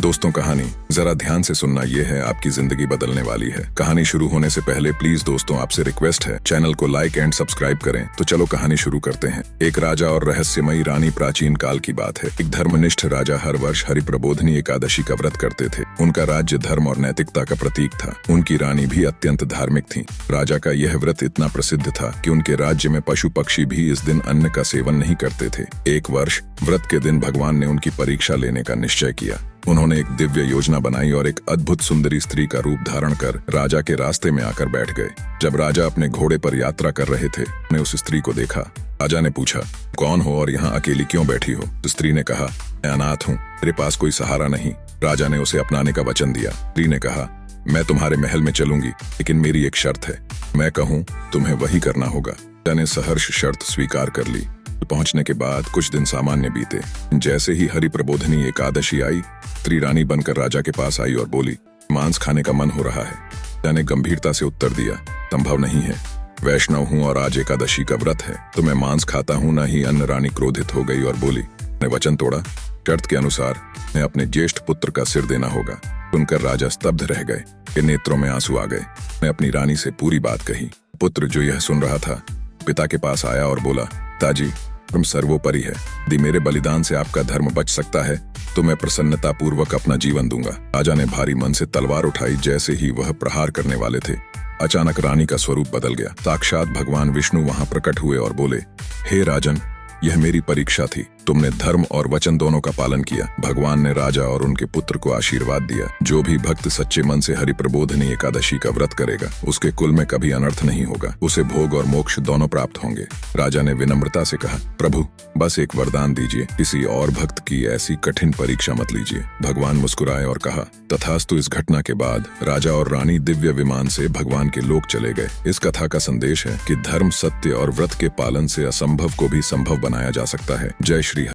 दोस्तों, कहानी जरा ध्यान से सुनना, ये है आपकी जिंदगी बदलने वाली है। कहानी शुरू होने से पहले प्लीज दोस्तों आपसे रिक्वेस्ट है, चैनल को लाइक एंड सब्सक्राइब करें। तो चलो कहानी शुरू करते हैं। एक राजा और रहस्यमयी रानी। प्राचीन काल की बात है। एक धर्मनिष्ठ राजा हर वर्ष हरिप्रबोधिनी एकादशी का व्रत करते थे। उनका राज्य धर्म और नैतिकता का प्रतीक था। उनकी रानी भी अत्यंत धार्मिक थी। राजा का यह व्रत इतना प्रसिद्ध था कि उनके राज्य में पशु पक्षी भी इस दिन अन्न का सेवन नहीं करते थे। एक वर्ष व्रत के दिन भगवान ने उनकी परीक्षा लेने का निश्चय किया। उन्होंने एक दिव्य योजना बनाई और एक अद्भुत सुंदरी स्त्री का रूप धारण कर राजा के रास्ते में आकर बैठ गए। जब राजा अपने घोड़े पर यात्रा कर रहे थे, उन्होंने उस स्त्री को देखा। राजा ने पूछा, कौन हो और यहाँ अकेली क्यों बैठी हो? स्त्री ने कहा, मैं अनाथ हूँ, मेरे पास कोई सहारा नहीं। राजा ने उसे अपनाने का वचन दिया। स्त्री ने कहा, मैं तुम्हारे महल में चलूंगी, लेकिन मेरी एक शर्त है, मैं कहूँ तुम्हें वही करना होगा। राजा ने सहर्ष शर्त स्वीकार कर ली। पहुंचने के बाद कुछ दिन सामान्य बीते। जैसे ही हरिप्रबोधिनी एकादशी आई, स्त्री रानी बनकर राजा के पास आई और बोली, मांस खाने का मन हो रहा है। राजा ने गंभीरता से उत्तर दिया, संभव नहीं है, वैष्णव हूँ और आज एकादशी का व्रत है, तो मैं मांस खाता हूँ ना ही अन्न। रानी क्रोधित हो गई और बोली, मैं वचन तोड़ा, शर्त के अनुसार मैं अपने ज्येष्ठ पुत्र का सिर देना होगा। सुनकर राजा स्तब्ध रह गए, के नेत्रों में आंसू आ गए। मैं अपनी रानी से पूरी बात कही। पुत्र जो यह सुन रहा था, पिता के पास आया और बोला, पिताजी, धर्म सर्वोपरि है। यदि मेरे बलिदान से आपका धर्म बच सकता है तो मैं प्रसन्नता पूर्वक अपना जीवन दूंगा। राजा ने भारी मन से तलवार उठाई। जैसे ही वह प्रहार करने वाले थे, अचानक रानी का स्वरूप बदल गया। साक्षात भगवान विष्णु वहां प्रकट हुए और बोले, हे राजन, यह मेरी परीक्षा थी। तुमने धर्म और वचन दोनों का पालन किया। भगवान ने राजा और उनके पुत्र को आशीर्वाद दिया, जो भी भक्त सच्चे मन से हरिप्रबोधिनी एकादशी का व्रत करेगा, उसके कुल में कभी अनर्थ नहीं होगा, उसे भोग और मोक्ष दोनों प्राप्त होंगे। राजा ने विनम्रता से कहा, प्रभु, बस एक वरदान दीजिए, किसी और भक्त की ऐसी कठिन परीक्षा मत लीजिए। भगवान मुस्कुराए और कहा, तथास्तु। इस घटना के बाद राजा और रानी दिव्य विमान से भगवान के लोक चले गए। इस कथा का संदेश है कि धर्म, सत्य और व्रत के पालन से असंभव को भी संभव बनाया जा सकता है। जय श्री